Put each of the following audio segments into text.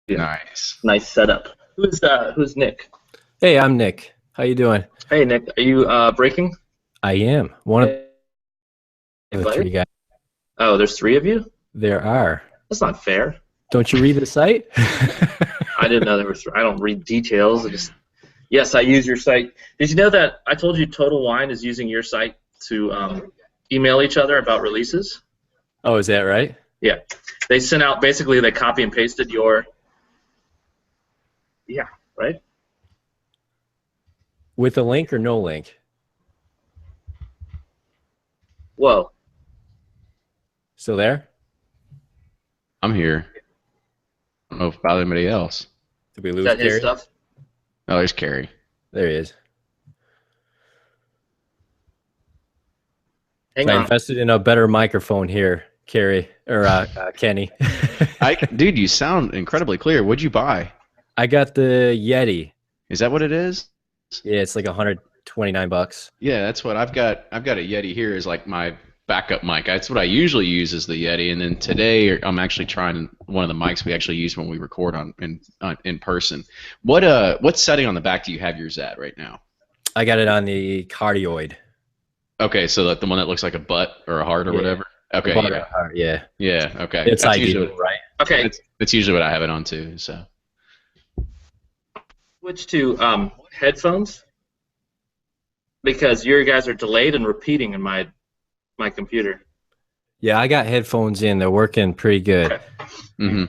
Yeah, Nice. nice setup. Who's Nick? Hey, I'm Nick. How you doing? Hey Nick, are you breaking? I am one of Hey, the buddy. three guys. Oh, there's three of you? There are. That's not fair. Don't you read the site? I didn't know there were three. I don't read details. Yes, I use your site. Did you know that I told you Total Wine is using your site to email each other about releases? Oh, is that right? Yeah. They sent out, basically they copy and pasted your, yeah, right? With a link or no link? Whoa. Still there? I'm here. I don't know if about anybody else. Did we Is lose that his Kerry? stuff? Oh, there's Kerry. There he is. Hang I on. invested in a better microphone here, Kerry or Kenny. Dude, you sound incredibly clear. What'd you buy? I got the Yeti. Is that what it is? Yeah, it's like $129. Yeah, that's what I've got. I've got a Yeti here as like my backup mic. That's what I usually use is the Yeti. And then today I'm actually trying one of the mics we actually use when we record in person. What setting on the back do you have yours at right now? I got it on the cardioid. Okay, so the one that looks like a butt or a heart or Yeah. whatever. Okay, Butter yeah, heart, yeah. yeah. Okay, It's that's ideal, usually right? Okay, that's usually what I have it on too. So switch to headphones because your guys are delayed and repeating in my computer. Yeah, I got headphones in. They're working pretty good. Okay. mm-hmm.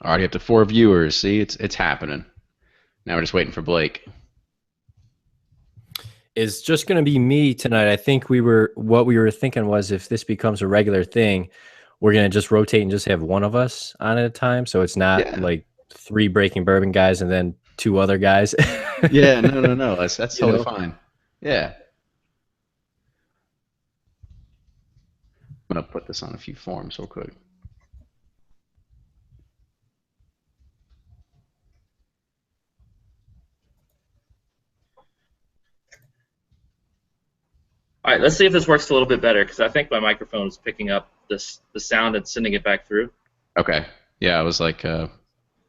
Already up to 4 viewers. See, it's happening. Now we're just waiting for Blake. It's just going to be me tonight. I think what we were thinking was if this becomes a regular thing, we're going to just rotate and just have one of us on at a time. So it's not like 3 Breaking Bourbon guys and then 2 other guys. Yeah, no. That's totally fine. Yeah. I'm going to put this on a few forms real quick. All right, let's see if this works a little bit better because I think my microphone is picking up the sound and sending it back through. Okay. Yeah, I was like,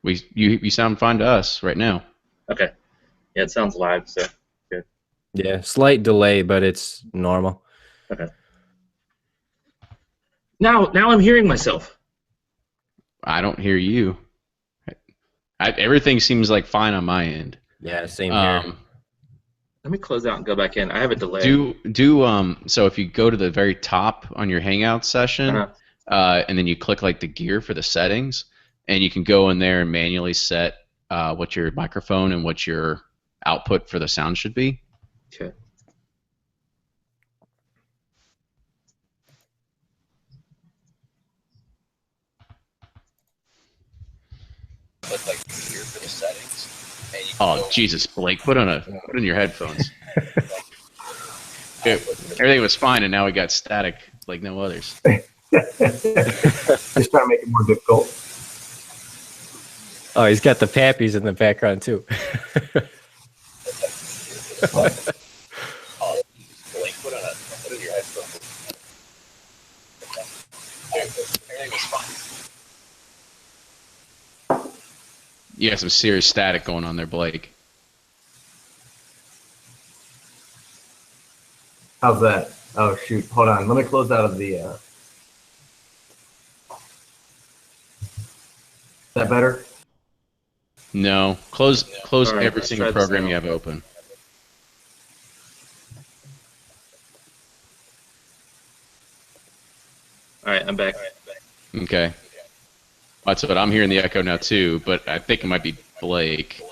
you sound fine to us right now. Okay. Yeah, it sounds live, so good. Yeah, slight delay, but it's normal. Okay. Now I'm hearing myself. I don't hear you. Everything seems like fine on my end. Yeah, same here. Let me close out and go back in. I have a delay. So if you go to the very top on your Hangout session, and then you click like the gear for the settings, and you can go in there and manually set what your microphone and what your output for the sound should be. Okay. Click like the gear for the settings. Oh Jesus, Blake, put in your headphones. Dude, everything was fine, and now we got static like no others. Just trying to make it more difficult. Oh, he's got the pappies in the background too. Blake, put in your headphones. Everything was fine. You got some serious static going on there, Blake. How's that? Oh shoot! Hold on. Let me close out of the. Is that better? No, close All right, every let's single try this program now. you have open. All right, I'm back. Okay. That's what I'm hearing the echo now too, but I think it might be Blake.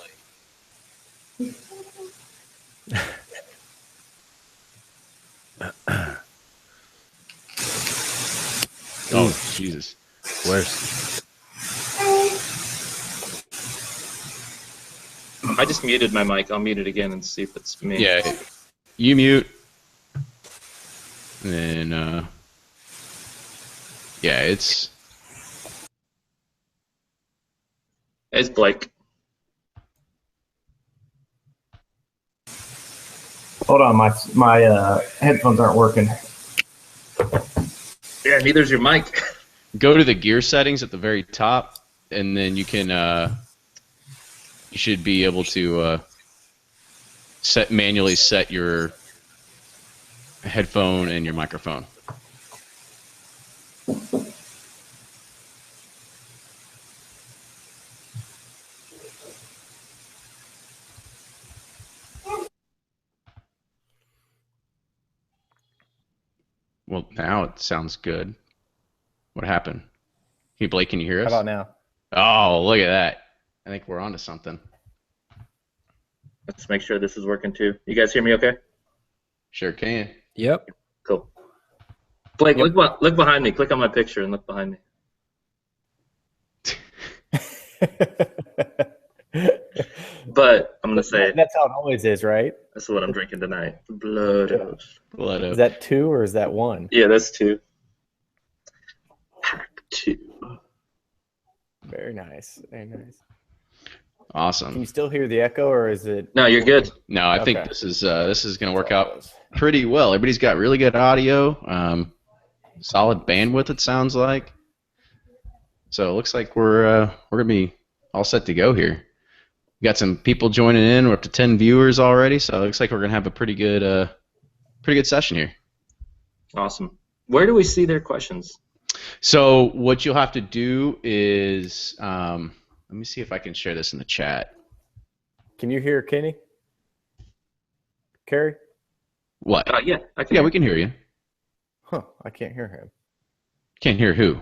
Oh Jesus! Worse. I just muted my mic. I'll mute it again and see if it's me. Yeah, you mute. And then yeah, it's It's Blake. Hold on, my headphones aren't working. Yeah, neither's your mic. Go to the gear settings at the very top, and then you can you should be able to manually set your headphone and your microphone. Well, now it sounds good. What happened? Hey, Blake, can you hear us? How about now? Oh, look at that. I think we're on to something. Let's make sure this is working too. You guys hear me okay? Sure can. Yep. Cool. Blake, Yep. look behind me. Click on my picture and look behind me. But I'm going to say That's how it always is, right? that's what I'm drinking tonight. Blood Oath. Blood Is Oath. that 2 or is that 1? Yeah, that's 2. Pack 2. Very nice. Very nice. Awesome. Can you still hear the echo, or is it? No, you're good. No, I think Okay. this is going to work out pretty well. Everybody's got really good audio, solid bandwidth. It sounds like. So it looks like we're gonna be all set to go here. We got some people joining in. We're up to 10 viewers already, so it looks like we're gonna have a pretty good session here. Awesome. Where do we see their questions? So what you'll have to do is, let me see if I can share this in the chat. Can you hear Kenny? Kerry? What? Yeah, I can. Yeah, we can hear you. Huh, I can't hear him. Can't hear who?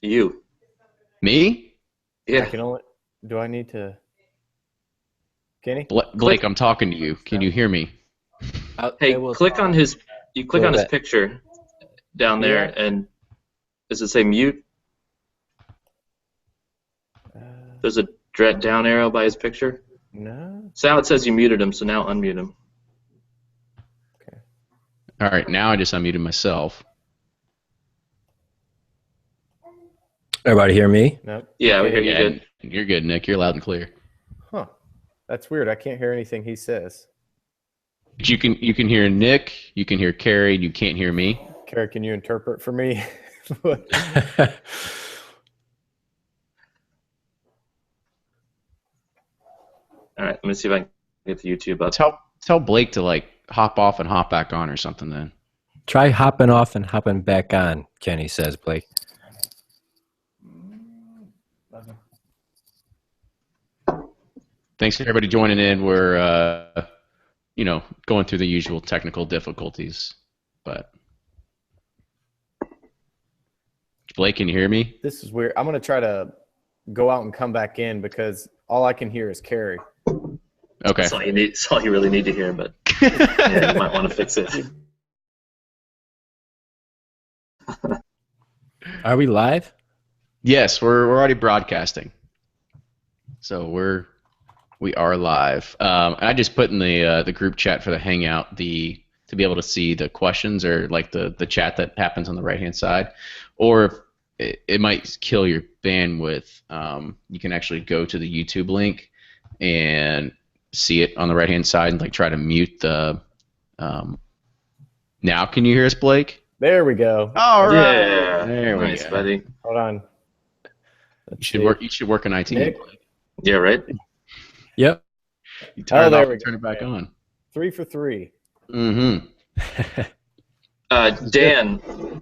You. Me? I Yeah. can only. Do I need to? Kenny? Blake, I'm talking to you. Can you hear me? Hey, click on his. You click on his picture down there, Yeah. and does it say mute? There's a down arrow by his picture. No. So now it says you muted him, so now unmute him. All right, now I just unmuted myself. Everybody hear me? Nope. Yeah, we hear you Yeah, good. you're good, Nick. You're loud and clear. Huh. That's weird. I can't hear anything he says. But you can hear Nick. You can hear Kerry. You can't hear me. Kerry, can you interpret for me? All right, let me see if I can get the YouTube up. Tell Blake to like hop off and hop back on or something then. Try hopping off and hopping back on, Kenny says, Blake. Thanks to everybody joining in. We're going through the usual technical difficulties, but Blake, can you hear me? This is weird. I'm going to try to go out and come back in because all I can hear is Kerry. Okay. That's all you need. That's all you really need to hear, but yeah, you might want to fix it. Are we live? Yes, we're already broadcasting. So we are live. I just put in the group chat for the Hangout to be able to see the questions or like the chat that happens on the right hand side, or if it might kill your bandwidth. You can actually go to the YouTube link and see it on the right hand side and like try to mute the. Now can you hear us, Blake? There we go. All right. Yeah, There we nice, go. buddy. Hold on. You should work in IT. Nick? Blake. Yeah, right. Yep. You turn it there off we and turn it back on. 3 for 3. Mm-hmm.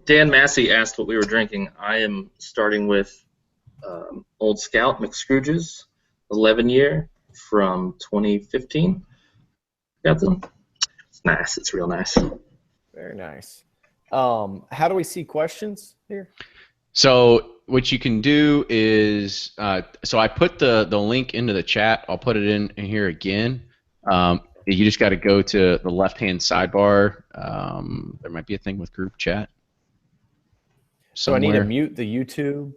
Dan Massey asked what we were drinking. I am starting with Old Scout McScrooge's 11-year from 2015. Got them. It's nice. It's real nice. Very nice. How do we see questions here? So what you can do is, so I put the link into the chat. I'll put it in here again. You just got to go to the left-hand sidebar. There might be a thing with group chat. So I need to somewhere. mute the YouTube.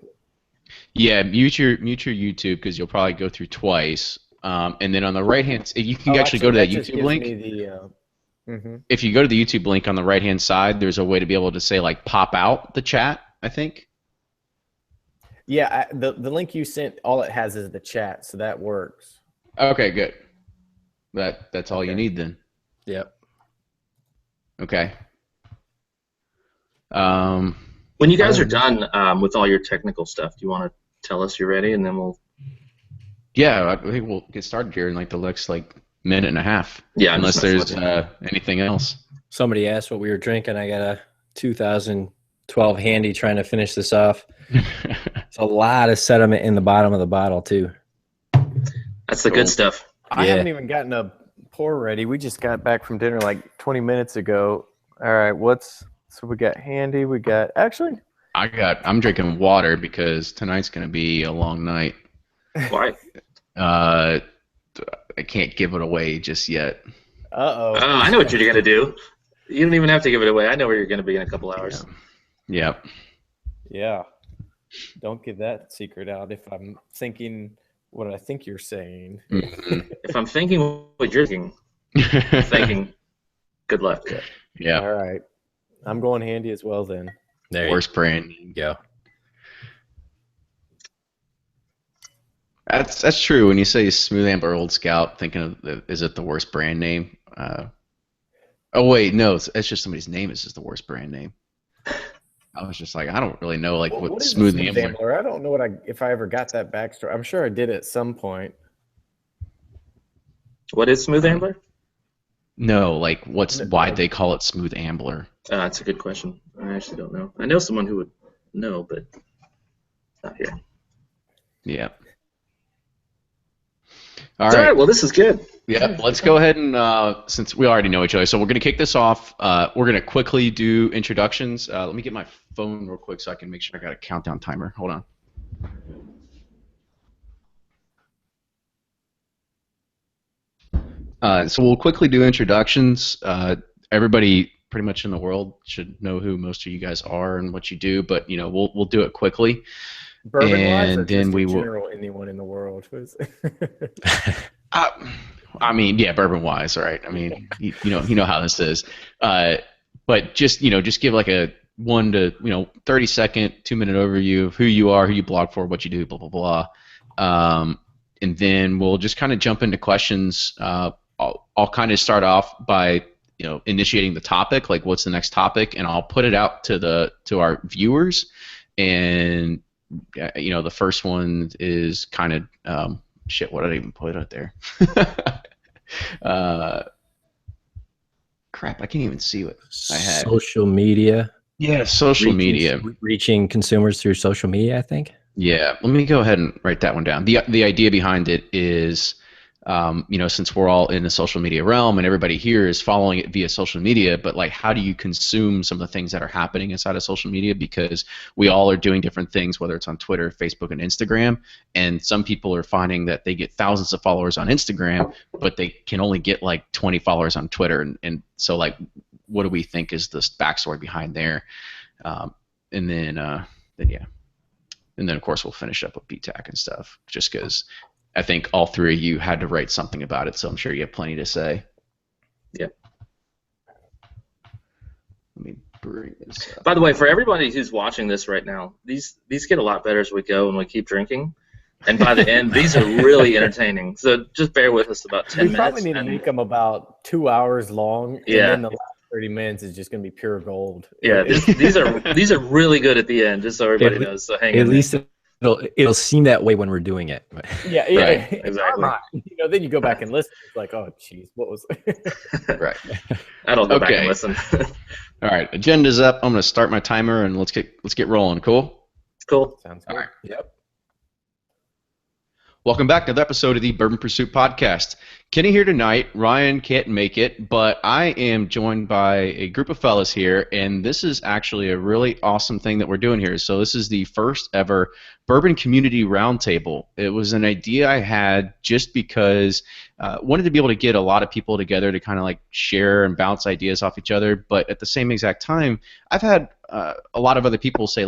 Yeah, mute your YouTube because you'll probably go through twice. And then on the right-hand, you can actually go to that just YouTube gives link. me the, If you go to the YouTube link on the right-hand side, there's a way to be able to say like pop out the chat, I think. Yeah, the link you sent, all it has is the chat, so that works. Okay, good. That's all you need then. Yep. Okay. When you guys are done with all your technical stuff, do you want to tell us you're ready, and then we'll? Yeah, I think we'll get started here in like the next minute and a half. Yeah, unless there's anything else. Somebody asked what we were drinking. I got a 2012 Handy trying to finish this off. It's a lot of sediment in the bottom of the bottle too. That's the good stuff. I haven't even gotten a pour ready. We just got back from dinner like 20 minutes ago. All right, so we got Handy. We got I'm drinking water because tonight's gonna be a long night. Why? I can't give it away just yet. Uh-oh. I know what you're gonna do. You don't even have to give it away. I know where you're gonna be in a couple hours. Yeah. Yeah. Don't give that secret out if I'm thinking what I think you're saying. Mm-hmm. If I'm thinking what you're thinking, good luck. Yeah. All right. I'm going Handy as well then. Worst brand. Go. That's true. When you say Smooth Amber Old Scout, thinking of is it the worst brand name? Oh wait, no, it's just somebody's name is just the worst brand name. I was just like, I don't really know what Smooth Ambler. I don't know if I ever got that backstory. I'm sure I did at some point. What is Smooth Ambler? No, why they call it Smooth Ambler? That's a good question. I actually don't know. I know someone who would know, but not here. Yeah. All right. Well, this is good. Yeah, let's go ahead and since we already know each other, so we're going to kick this off. We're going to quickly do introductions. Let me get my phone real quick so I can make sure I got a countdown timer. Hold on. So we'll quickly do introductions. Everybody pretty much in the world should know who most of you guys are and what you do, but we'll do it quickly. Bourbon and wise, then we will. Anyone in the world? I mean, yeah, bourbon wise, right? I mean, you know how this is. But just give like a 1 to 30-second, 2-minute overview of who you are, who you blog for, what you do, blah blah blah. And then we'll just kind of jump into questions. I'll kind of start off by initiating the topic, like what's the next topic, and I'll put it out to our viewers. And the first one is kind of shit. What did I even put out there? Crap! I can't even see what I had. Social media. Yeah, social media. Reaching consumers through social media, I think. Yeah, let me go ahead and write that one down. The idea behind it is, since we're all in the social media realm and everybody here is following it via social media, but how do you consume some of the things that are happening inside of social media? Because we all are doing different things, whether it's on Twitter, Facebook, and Instagram, and some people are finding that they get thousands of followers on Instagram, but they can only get 20 followers on Twitter, and so what do we think is the backstory behind there? And then of course we'll finish up with BTAC and stuff, just because I think all three of you had to write something about it, so I'm sure you have plenty to say. Yeah. Let me bring this up. By the way, for everybody who's watching this right now, these get a lot better as we go and we keep drinking. And by the end, these are really entertaining. So just bear with us about 10 minutes. We probably need to make them about 2 hours long. Yeah. And then the last 30 minutes is just going to be pure gold. Yeah, these are really good at the end, just so everybody knows. So hang in. At least it'll seem that way when we're doing it. Yeah, right, exactly. Then you go back and listen. It's like, oh, geez, what was? Right. I don't go back and listen. All right, agenda's up. I'm going to start my timer and let's get rolling. Cool. Cool. Sounds good. All right. Yep. Welcome back to another episode of the Bourbon Pursuit Podcast. Kenny here tonight. Ryan can't make it, but I am joined by a group of fellas here, and this is actually a really awesome thing that we're doing here. So this is the first ever Bourbon Community Roundtable. It was an idea I had just because I wanted to be able to get a lot of people together to kind of share and bounce ideas off each other, but at the same exact time, I've had a lot of other people say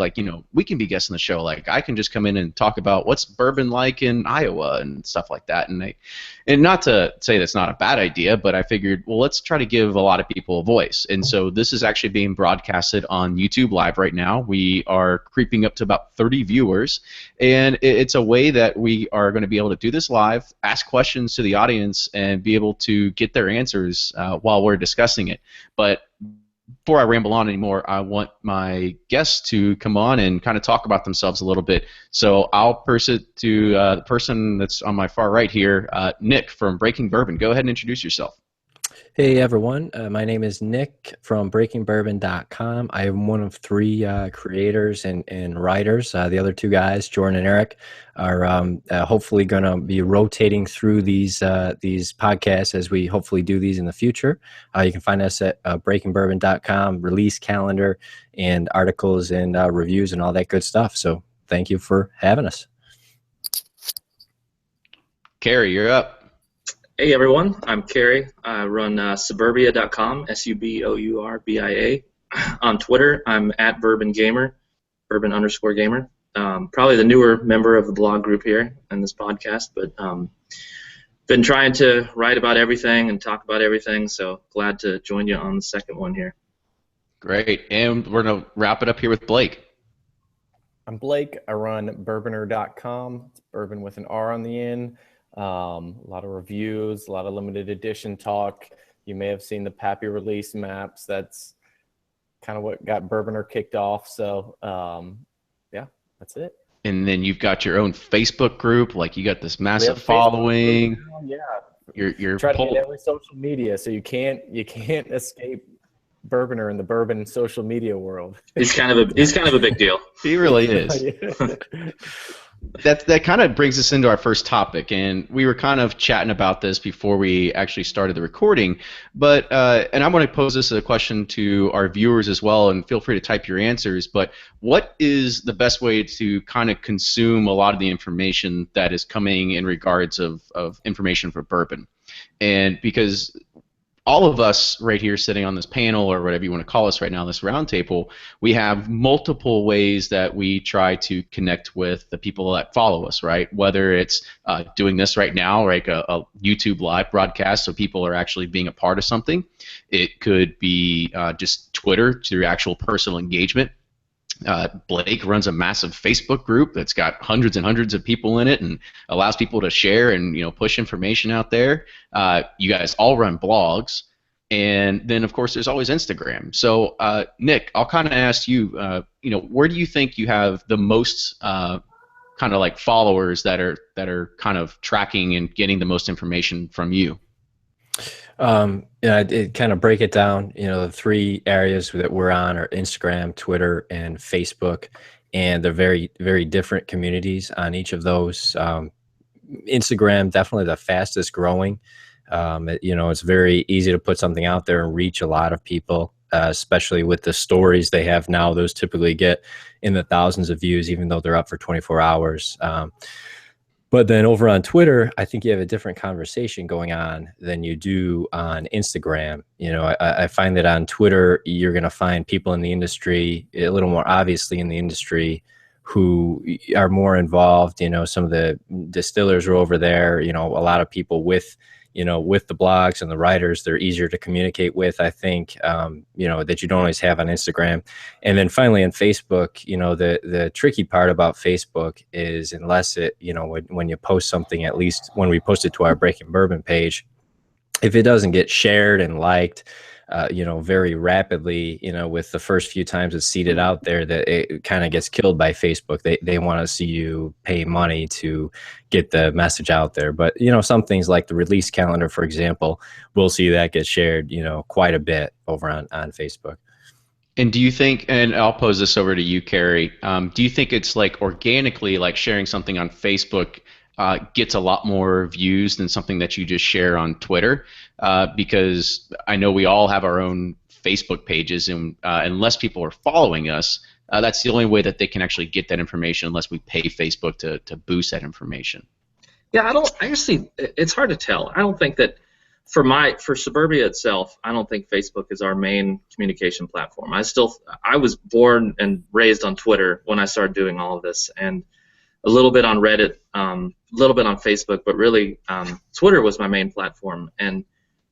we can be guests on the show. I can just come in and talk about what's bourbon like in Iowa and stuff like that. And not to say that's not a bad idea, but I figured, well, let's try to give a lot of people a voice. And so this is actually being broadcasted on YouTube Live right now. We are creeping up to about 30 viewers, and it's a way that we are going to be able to do this live, ask questions to the audience, and be able to get their answers while we're discussing it. But before I ramble on anymore, I want my guests to come on and kind of talk about themselves a little bit. So I'll pass it to the person that's on my far right here, Nick from Breaking Bourbon. Go ahead and introduce yourself. Hey everyone, my name is Nick from BreakingBourbon.com. I am one of 3 creators and writers. The other 2 guys, Jordan and Eric, are hopefully going to be rotating through these podcasts as we hopefully do these in the future. You can find us at BreakingBourbon.com, release calendar and articles and reviews and all that good stuff. So thank you for having us. Kerry, you're up. Hey everyone, I'm Kerry. I run Suburbia.com, SUBOURBIA. On Twitter, I'm at Bourbon Gamer, Bourbon_Gamer. Probably the newer member of the blog group here in this podcast, but been trying to write about everything and talk about everything, so glad to join you on the second one here. Great, and we're going to wrap it up here with Blake. I'm Blake. I run Bourboner.com. It's bourbon with an R on the end. A lot of reviews, a lot of limited edition talk. You may have seen the Pappy release maps. That's kind of what got Bourboner kicked off. So, yeah, that's it. And then you've got your own Facebook group. Like, you got this massive following. Yeah, You're trying to get every social media, so you can't escape Bourboner in the bourbon social media world. He's kind of a big deal. He really is. That kind of brings us into our first topic, and we were kind of chatting about this before we actually started the recording. But and I want to pose this as a question to our viewers as well, and feel free to type your answers. But what is the best way to kind of consume a lot of the information that is coming in regards of information for bourbon? And because all of us right here sitting on this panel, or whatever you want to call us right now, this roundtable, we have multiple ways that we try to connect with the people that follow us, right? Whether it's doing this right now, like a YouTube live broadcast, so people are actually being a part of something. It could be just Twitter through actual personal engagement. Blake runs a massive Facebook group that's got hundreds and hundreds of people in it and allows people to share and push information out there. You guys all run blogs, and then of course there's always Instagram. So Nick, I'll kind of ask you, where do you think you have the most kind of like followers that are kind of tracking and getting the most information from you? It kind of break it down. The 3 areas that we're on are Instagram, Twitter, and Facebook, and they're very, very different communities on each of those. Instagram, definitely the fastest growing. It's very easy to put something out there and reach a lot of people, especially with the stories they have now. Those typically get in the thousands of views, even though they're up for 24 hours. But then over on Twitter, I think you have a different conversation going on than you do on Instagram. I find that on Twitter, you're going to find people in the industry, a little more obviously in the industry, who are more involved. Some of the distillers are over there. A lot of people with the blogs and the writers, they're easier to communicate with, I think, that you don't always have on Instagram. And then finally on Facebook, the tricky part about Facebook is, unless it, when you post something, at least when we post it to our Breaking Bourbon page, if it doesn't get shared and liked, very rapidly, with the first few times it's seeded out there, that it kind of gets killed by Facebook. They want to see you pay money to get the message out there. But, some things like the release calendar, for example, we'll see that get shared, quite a bit over on Facebook. And do you think, and I'll pose this over to you, Kerry, do you think it's like organically, like sharing something on Facebook gets a lot more views than something that you just share on Twitter? Because I know we all have our own Facebook pages, and unless people are following us, that's the only way that they can actually get that information, unless we pay Facebook to boost that information. Yeah, it's hard to tell. I don't think that for Suburbia itself, I don't think Facebook is our main communication platform. I was born and raised on Twitter when I started doing all of this, and a little bit on Reddit, a little bit on Facebook, but really Twitter was my main platform.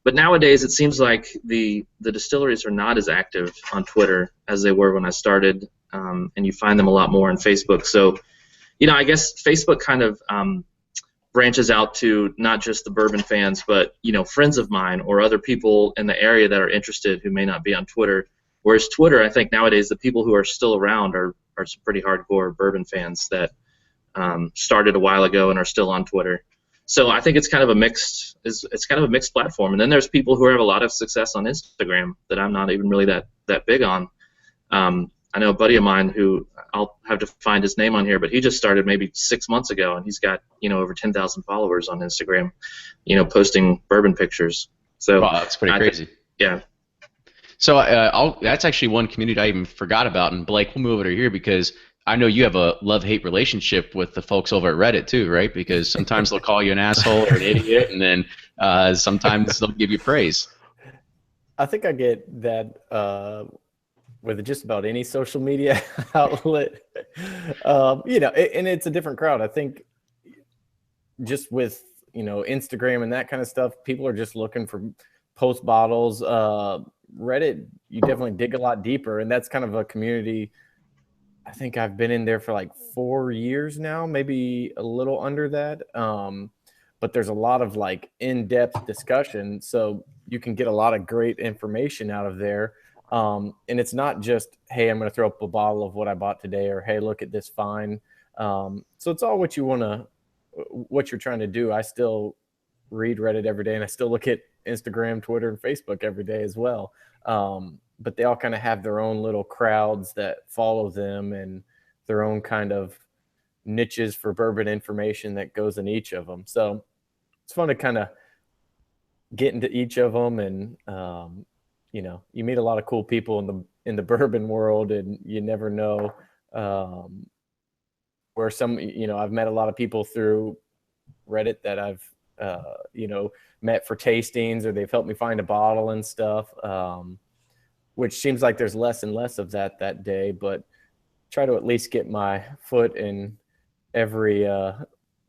But nowadays it seems like the distilleries are not as active on Twitter as they were when I started, and you find them a lot more on Facebook. So, I guess Facebook kind of branches out to not just the bourbon fans, but friends of mine or other people in the area that are interested who may not be on Twitter. Whereas Twitter, I think nowadays the people who are still around are some pretty hardcore bourbon fans that started a while ago and are still on Twitter. So I think it's kind of a mixed platform. And then there's people who have a lot of success on Instagram that I'm not even really that big on. I know a buddy of mine who I'll have to find his name on here, but he just started maybe 6 months ago, and he's got over 10,000 followers on Instagram, posting bourbon pictures. So wow, that's pretty crazy. Yeah. So that's actually one community I even forgot about, and Blake, we'll move over here because I know you have a love-hate relationship with the folks over at Reddit too, right? Because sometimes they'll call you an asshole or an idiot, and then sometimes they'll give you praise. I think I get that with just about any social media outlet, and it's a different crowd. I think just with Instagram and that kind of stuff, people are just looking for post bottles. Reddit, you definitely dig a lot deeper, and that's kind of a community. I think I've been in there for like 4 years now, maybe a little under that. But there's a lot of like in-depth discussion, so you can get a lot of great information out of there. And it's not just, hey, I'm going to throw up a bottle of what I bought today, or hey, look at this fine. So it's all what you're trying to do. I still read Reddit every day, and I still look at Instagram, Twitter, and Facebook every day as well. But they all kind of have their own little crowds that follow them and their own kind of niches for bourbon information that goes in each of them. So it's fun to kind of get into each of them, and you meet a lot of cool people in the bourbon world, and you never know where some. I've met a lot of people through Reddit that I've met for tastings, or they've helped me find a bottle and stuff. Which seems like there's less and less of that day, but try to at least get my foot in every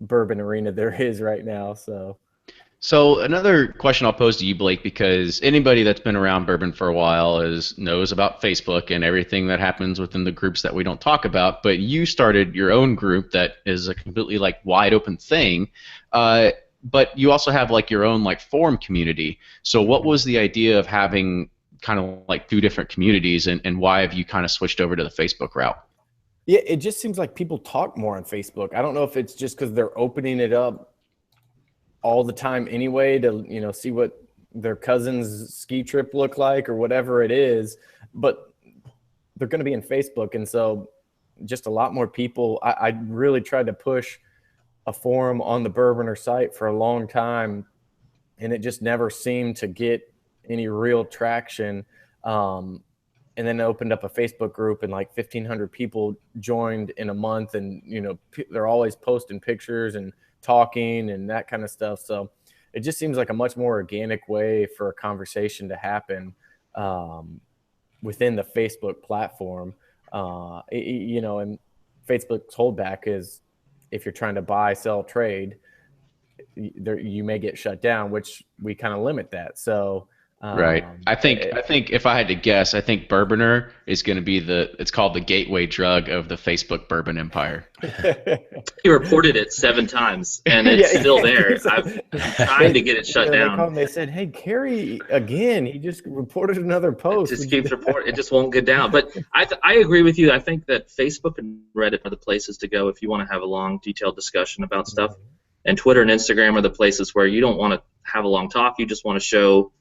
bourbon arena there is right now. So another question I'll pose to you, Blake, because anybody that's been around bourbon for a while knows about Facebook and everything that happens within the groups that we don't talk about. But you started your own group that is a completely wide open thing. But you also have your own forum community. So what was the idea of having kind of 2 different communities, and why have you kind of switched over to the Facebook route? Yeah, it just seems like people talk more on Facebook. I don't know if it's just because they're opening it up all the time anyway to see what their cousin's ski trip looked like or whatever it is, but they're going to be in Facebook, and so just a lot more people. I really tried to push a forum on the Bourboner site for a long time, and it just never seemed to get any real traction. And then opened up a Facebook group, and 1,500 people joined in a month, and they're always posting pictures and talking and that kind of stuff. So it just seems like a much more organic way for a conversation to happen within the Facebook platform. And Facebook's holdback is if you're trying to buy, sell, trade, you may get shut down, which we kind of limit that. So right. I think if I had to guess, I think Bourboner is going to be it's called the gateway drug of the Facebook bourbon empire. He reported it 7 times, and it's still there. I'm trying to get it shut down. They said, hey, Kerry, again, he just reported another post. It just keeps reporting. It just won't get down. But I agree with you. I think that Facebook and Reddit are the places to go if you want to have a long, detailed discussion about stuff. And Twitter and Instagram are the places where you don't want to have a long talk. You just want to show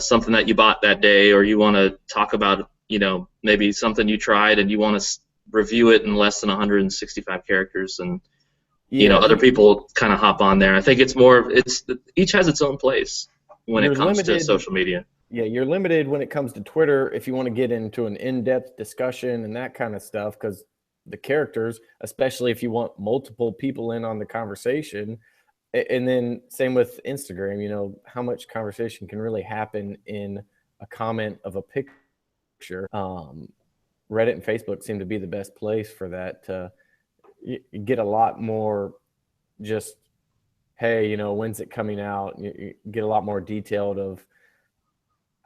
something that you bought that day, or you want to talk about, maybe something you tried and you want to review it in less than 165 characters, and other people kind of hop on there. I think it's more, each has its own place when it comes to social media. Yeah, you're limited when it comes to Twitter if you want to get into an in-depth discussion and that kind of stuff, because the characters, especially if you want multiple people in on the conversation. And then same with Instagram, how much conversation can really happen in a comment of a picture. Reddit and Facebook seem to be the best place for that. You get a lot more just, hey, when's it coming out? You get a lot more detailed of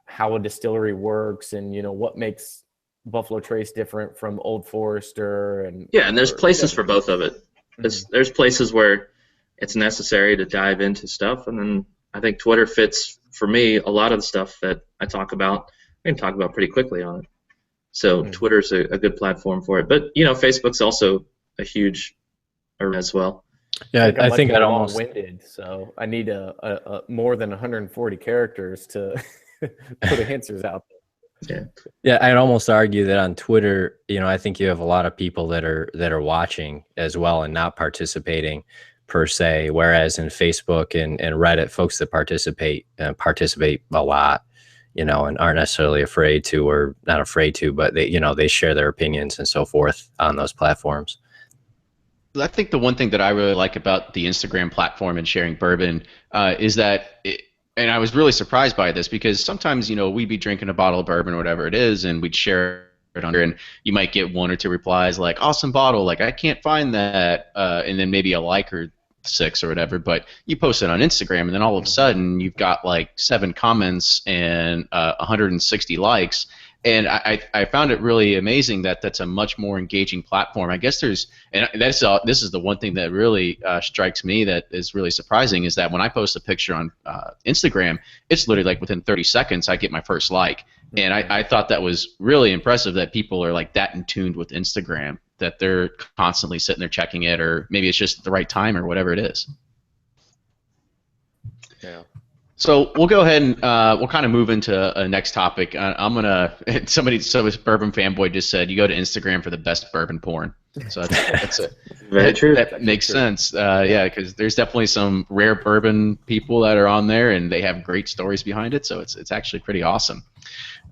how a distillery works and, what makes Buffalo Trace different from Old Forester. And there's places for both of it. There's places where it's necessary to dive into stuff, and then I think Twitter fits for me a lot of the stuff that I talk about. we can talk about pretty quickly on it. So Twitter's a good platform for it. But, you know, Facebook's also a huge arena as well. Yeah, I think I'd almost long-winded, so I need a more than 140 characters to put answers out there. Yeah, I'd almost argue that on Twitter, you know, I think you have a lot of people that are watching as well and not participating per se. Whereas in Facebook and Reddit, folks that participate a lot, you know, and aren't necessarily afraid to, or not afraid to, but they, you know, they share their opinions and so forth on those platforms. I think the one thing that I really like about the Instagram platform and sharing bourbon is that and I was really surprised by this, because sometimes, you know, we'd be drinking a bottle of bourbon or whatever it is, and we'd share it on there, and you might get 1 or 2 replies like, awesome bottle, like I can't find that, and then maybe a like or 6 or whatever. But you post it on Instagram, and then all of a sudden you've got like 7 comments and 160 likes. And I found it really amazing that that's a much more engaging platform. I guess this is the one thing that really strikes me that is really surprising, is that when I post a picture on Instagram, it's literally like within 30 seconds I get my first like. And I thought that was really impressive, that people are like that in tune with Instagram, that they're constantly sitting there checking it, or maybe it's just the right time or whatever it is. Yeah. So we'll go ahead and we'll kind of move into a next topic. I'm gonna so this bourbon fanboy just said you go to Instagram for the best bourbon porn. So that's very true. That makes sense. Yeah, because there's definitely some rare bourbon people that are on there, and they have great stories behind it. So it's actually pretty awesome.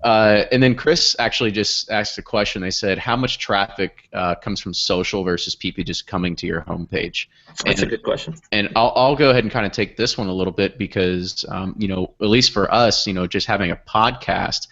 And then Chris actually just asked a question. They said, how much traffic comes from social versus people just coming to your homepage? That's a good question. And I'll go ahead and kind of take this one a little bit, because, you know, at least for us, you know, just having a podcast,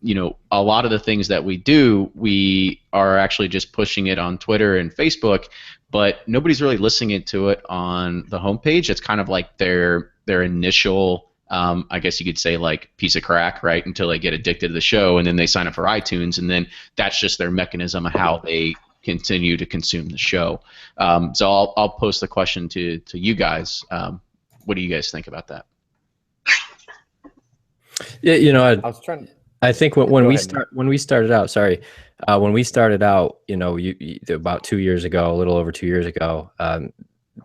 you know, a lot of the things that we do, we are actually just pushing it on Twitter and Facebook, but nobody's really listening to it on the homepage. It's kind of like their initial, I guess you could say, like, piece of crack, right, until they get addicted to the show, and then they sign up for iTunes, and then that's just their mechanism of how they continue to consume the show. So I'll post the question to you guys. What do you guys think about that? Yeah, you know, I was trying. I think when we started out, you know, about 2 years ago, a little over 2 years ago,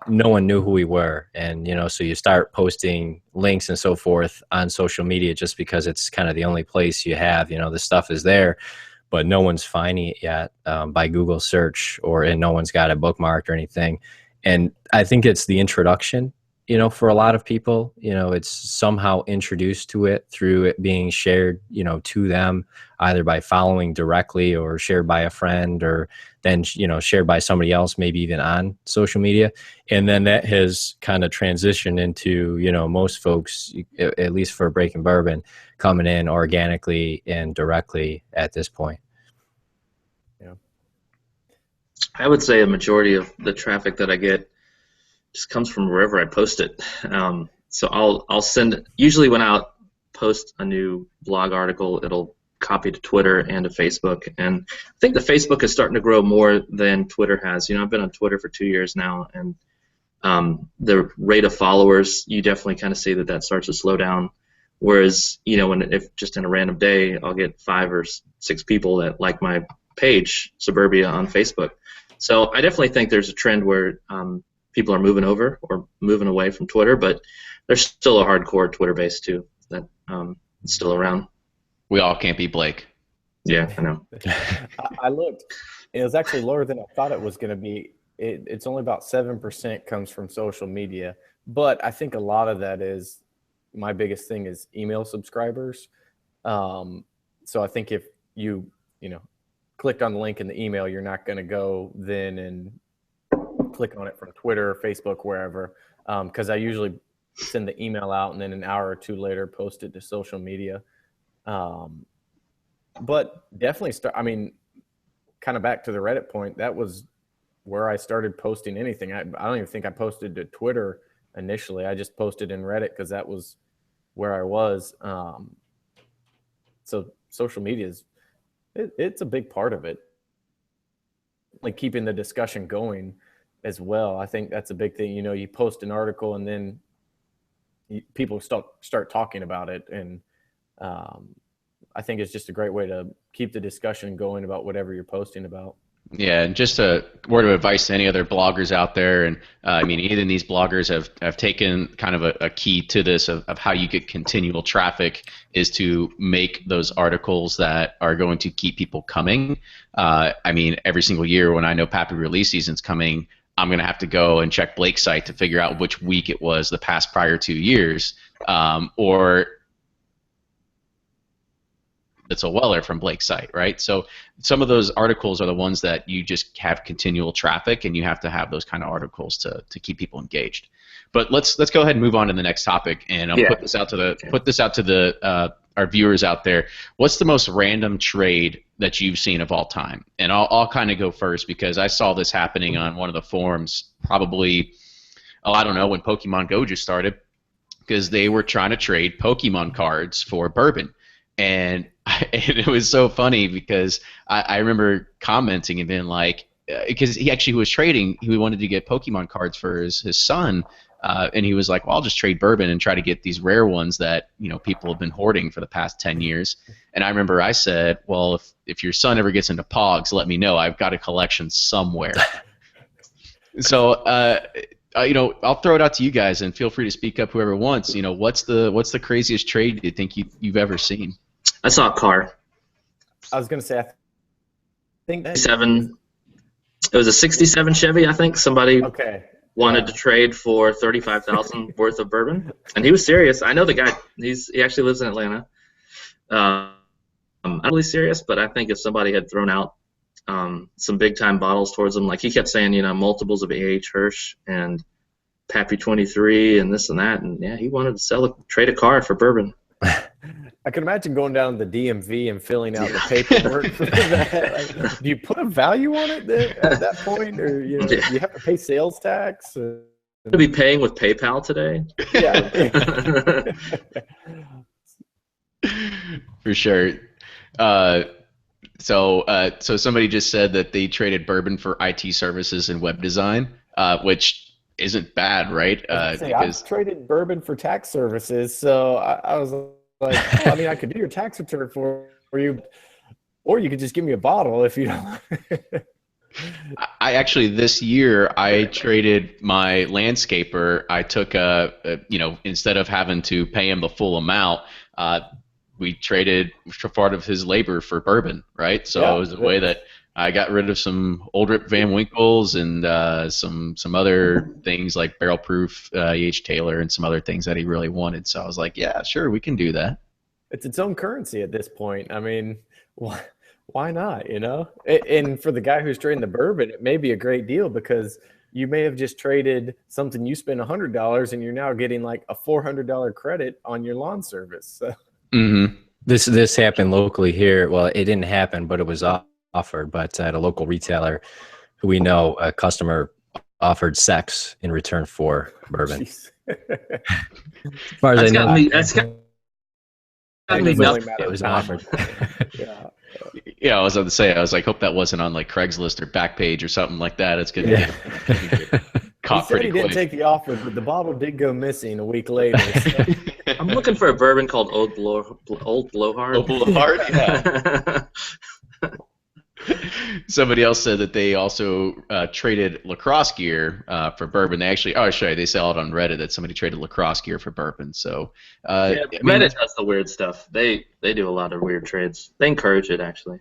no one knew who we were. And, you know, so you start posting links and so forth on social media just because it's kind of the only place you have, you know, the stuff is there, but no one's finding it yet by Google search, and no one's got it bookmarked or anything. And I think it's the introduction, you know, for a lot of people, you know, it's somehow introduced to it through it being shared, you know, to them either by following directly or shared by a friend, or then, you know, shared by somebody else, maybe even on social media. And then that has kind of transitioned into, you know, most folks, at least for Breaking Bourbon, coming in organically and directly at this point. Yeah. I would say a majority of the traffic that I get just comes from wherever I post it. So I'll send, usually when I post a new blog article, it'll copy to Twitter and to Facebook. And I think the Facebook is starting to grow more than Twitter has. You know, I've been on Twitter for 2 years now, and the rate of followers, you definitely kind of see that starts to slow down. Whereas, you know, if just in a random day, I'll get 5 or 6 people that like my page, Suburbia, on Facebook. So I definitely think there's a trend where people are moving over or moving away from Twitter, but there's still a hardcore Twitter base too that is still around. We all can't be Blake. Yeah, I know. I looked. It was actually lower than I thought it was going to be. It's only about 7% comes from social media, but I think a lot of that is, my biggest thing is email subscribers. So I think if you clicked on the link in the email, you're not going to go then and click on it from Twitter, Facebook, wherever, because I usually send the email out and then an hour or two later post it to social media. But definitely kind of back to the Reddit point, that was where I started posting anything. I don't even think I posted to Twitter initially. I just posted in Reddit because that was where I was. So social media it's a big part of it, like keeping the discussion going as well. I think that's a big thing. You know, you post an article and then people start talking about it, and I think it's just a great way to keep the discussion going about whatever you're posting about. Yeah, and just a word of advice to any other bloggers out there, and I mean, even these bloggers have taken kind of a key to this of how you get continual traffic is to make those articles that are going to keep people coming. I mean, every single year when I know Pappy release season's coming, I'm going to have to go and check Blake's site to figure out which week it was the past prior 2 years, or it's a Weller from Blake's site, right? So some of those articles are the ones that you just have continual traffic, and you have to have those kind of articles to keep people engaged. But let's go ahead and move on to the next topic, and I'll put this out to the our viewers out there. What's the most random trade that you've seen of all time? And I'll kind of go first because I saw this happening on one of the forums probably, I don't know, when Pokemon Go just started, because they were trying to trade Pokemon cards for bourbon. And it was so funny because I remember commenting and being like, because he actually was trading, he wanted to get Pokemon cards for his son, and he was like, well, I'll just trade bourbon and try to get these rare ones that, you know, people have been hoarding for the past 10 years. And I remember I said, well, if your son ever gets into Pogs, let me know. I've got a collection somewhere. So, you know, I'll throw it out to you guys, and feel free to speak up, whoever wants. You know, what's the craziest trade you think you've ever seen? I saw a car. I was going to say, I think that it was a 67 Chevy, I think. Somebody wanted to trade for $35,000 worth of bourbon, and he was serious. I know the guy. He actually lives in Atlanta. I'm not really serious, but I think if somebody had thrown out some big time bottles towards him, like he kept saying, you know, multiples of A.H. Hirsch and Pappy 23 and this and that, and yeah, he wanted to trade a car for bourbon. I can imagine going down to the DMV and filling out the paperwork for that. Like, do you put a value on it at that point, or you know, do you have to pay sales tax? To be paying with PayPal today. Yeah, for sure. So somebody just said that they traded bourbon for IT services and web design, which isn't bad, right? I've traded bourbon for tax services, so I was like, oh, I mean, I could do your tax return for you, or you could just give me a bottle if you don't. I actually, this year, I traded my landscaper. I took you know, instead of having to pay him the full amount, we traded part of his labor for bourbon, right? So it was a way that I got rid of some old Rip Van Winkles and some other things like Barrel Proof, E.H. Taylor, and some other things that he really wanted. So I was like, yeah, sure, we can do that. It's its own currency at this point. I mean, why not, you know? And for the guy who's trading the bourbon, it may be a great deal because you may have just traded something you spent $100 and you're now getting like a $400 credit on your lawn service. So. Mm-hmm. This happened locally here. Well, it didn't happen, but it was offered. But at a local retailer who we know, a customer offered sex in return for bourbon. As far as I know, that's got me nothing. It was offered. Yeah, I was about to say, I was like, hope that wasn't on like Craigslist or Backpage or something like that. It's good to get caught pretty quick. He didn't take the offer, but the bottle did go missing a week later. So. I'm looking for a bourbon called Old Blowhard. Old Blowhard, yeah. Somebody else said that they also traded lacrosse gear for bourbon. They actually, they sell it on Reddit that somebody traded lacrosse gear for bourbon. So Reddit does the weird stuff. They do a lot of weird trades. They encourage it, actually.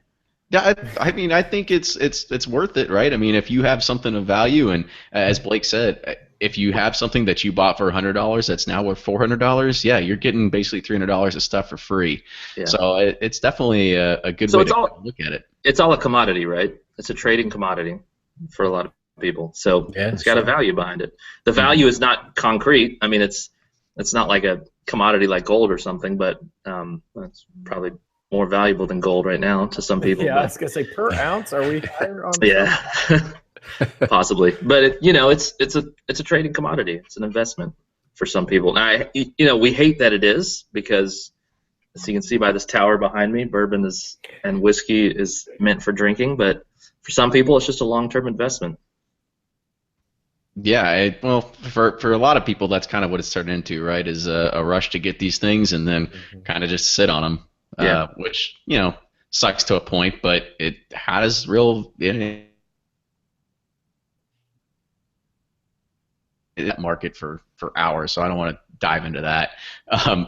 Yeah, I mean, I think it's worth it, right? I mean, if you have something of value, and as Blake said, if you have something that you bought for $100 that's now worth $400, yeah, you're getting basically $300 of stuff for free. Yeah. So it's definitely a good way to look at it. It's all a commodity, right? It's a trading commodity for a lot of people. So it's got a value behind it. The value is not concrete. I mean, it's not like a commodity like gold or something, but it's probably more valuable than gold right now to some people. Yeah, I was gonna say per ounce. Are we higher on? Yeah, possibly. But it's a trading commodity. It's an investment for some people. Now, we hate that it is because, as you can see by this tower behind me, bourbon and whiskey is meant for drinking. But for some people, it's just a long-term investment. Yeah, for a lot of people, that's kind of what it's turned into, right? Is a rush to get these things and then kind of just sit on them. which sucks to a point, but it has real market for hours, so I don't want to dive into that.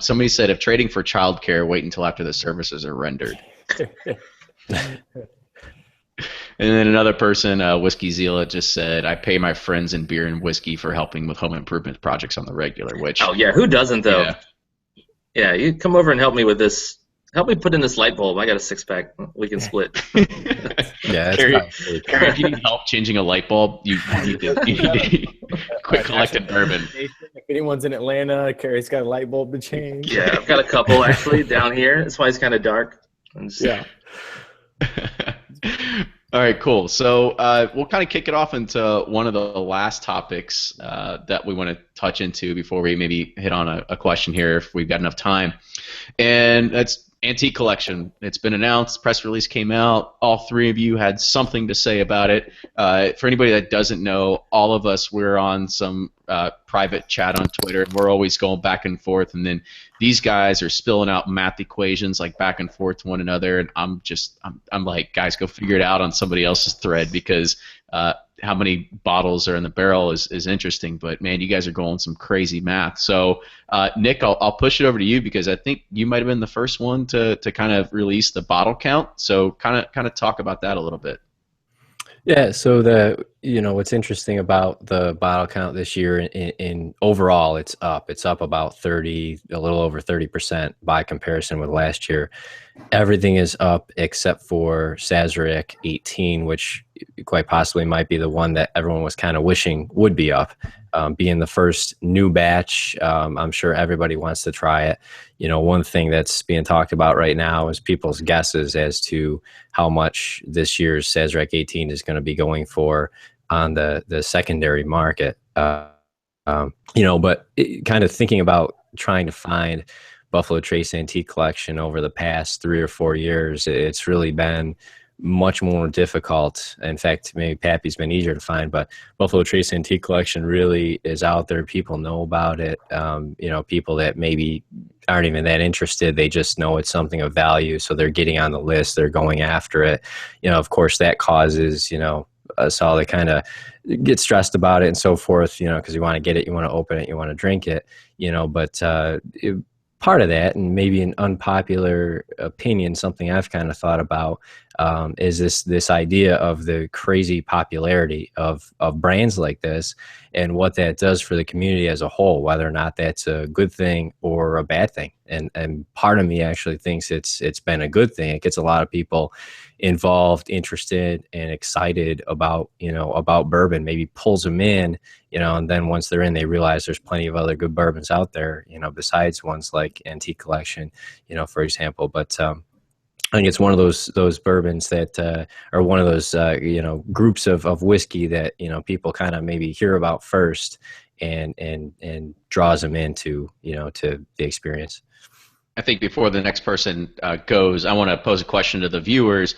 Somebody said, if trading for childcare, wait until after the services are rendered. And then another person, Whiskey Zealot, just said, I pay my friends in beer and whiskey for helping with home improvement projects on the regular, which... Oh, yeah, who doesn't, though? Yeah, you come over and help me with this. Help me put in this light bulb. I got a 6-pack. We can split. Yeah, Kerry, if you need help changing a light bulb, you need to quit collecting bourbon. If anyone's in Atlanta, Kerry's got a light bulb to change. Yeah, I've got a couple, actually, down here. That's why it's kind of dark. Yeah. All right, cool. So we'll kind of kick it off into one of the last topics that we want to touch into before we maybe hit on a question here if we've got enough time. And that's antique collection. It's been announced. Press release came out. All three of you had something to say about it. For anybody that doesn't know, all of us, we're on some private chat on Twitter. We're always going back and forth, and then these guys are spilling out math equations like back and forth to one another, and I'm like, guys, go figure it out on somebody else's thread, because how many bottles are in the barrel is interesting, but man, you guys are going some crazy math. So Nick, I'll push it over to you, because I think you might have been the first one to kind of release the bottle count. So kind of talk about that a little bit. Yeah, so what's interesting about the bottle count this year in overall, it's up about a little over 30% by comparison with last year. Everything is up except for Sazerac 18, which quite possibly might be the one that everyone was kind of wishing would be up. Being the first new batch, I'm sure everybody wants to try it. One thing that's being talked about right now is people's guesses as to how much this year's Sazerac 18 is going to be going for on the secondary market. But kind of thinking about trying to find Buffalo Trace Antique Collection over the past 3 or 4 years, it's really been much more difficult. In fact, maybe Pappy's been easier to find, but Buffalo Trace Antique Collection really is out there. People know about it. People that maybe aren't even that interested, they just know it's something of value, so they're getting on the list, they're going after it. Of course, that causes us all to kind of get stressed about it and so forth, because you want to get it, you want to open it, you want to drink it, but part of that, and maybe an unpopular opinion, something I've kind of thought about, is this idea of the crazy popularity of brands like this and what that does for the community as a whole, whether or not that's a good thing or a bad thing. And part of me actually thinks it's been a good thing. It gets a lot of people involved, interested, and excited about bourbon, maybe pulls them in, and then once they're in, they realize there's plenty of other good bourbons out there, besides ones like Antique Collection, for example. But I think it's one of those bourbons that are one of those groups of whiskey that people kind of maybe hear about first and draws them into to the experience. I think before the next person goes, I want to pose a question to the viewers,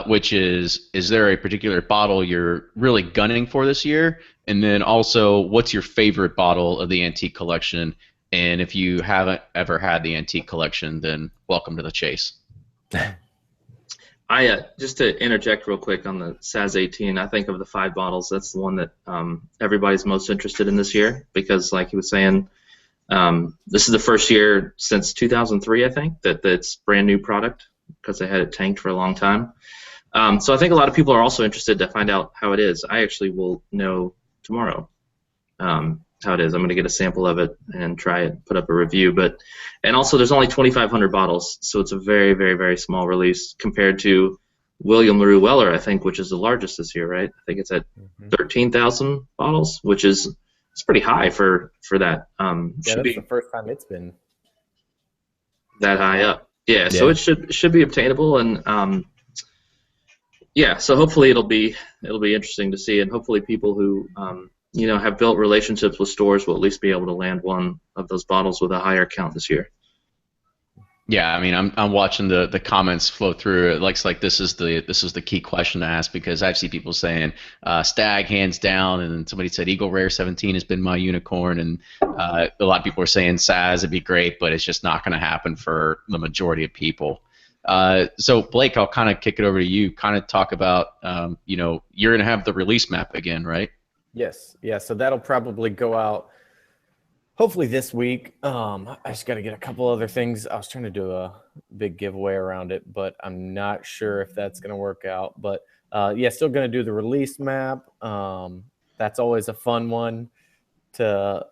which is there a particular bottle you're really gunning for this year? And then also, what's your favorite bottle of the Antique Collection? And if you haven't ever had the Antique Collection, then welcome to the chase. Just to interject real quick on the Saz 18, I think of the 5 bottles, that's the one that everybody's most interested in this year, because like he was saying, this is the first year since 2003, I think, that's brand new product, because they had it tanked for a long time. So I think a lot of people are also interested to find out how it is. I actually will know tomorrow how it is. I'm going to get a sample of it and try it, put up a review. And also, there's only 2,500 bottles, so it's a very, very, very small release compared to William LaRue Weller, I think, which is the largest this year, right? I think it's at 13,000 bottles, which is it's pretty high for that. That's the first time it's been that high up. Yeah, so it should be obtainable, and so hopefully it'll be interesting to see, and hopefully people who have built relationships with stores will at least be able to land one of those bottles with a higher count this year. Yeah, I mean, I'm watching the comments flow through. It looks like this is the key question to ask, because I see people saying Stag hands down, and then somebody said Eagle Rare 17 has been my unicorn, and a lot of people are saying Saz would be great, but it's just not going to happen for the majority of people. So Blake, I'll kind of kick it over to you. Kind of talk about, you're going to have the release map again, right? Yes. Yeah. So that'll probably go out hopefully this week. I just got to get a couple other things. I was trying to do a big giveaway around it, but I'm not sure if that's going to work out. But yeah, still going to do the release map. That's always a fun one. The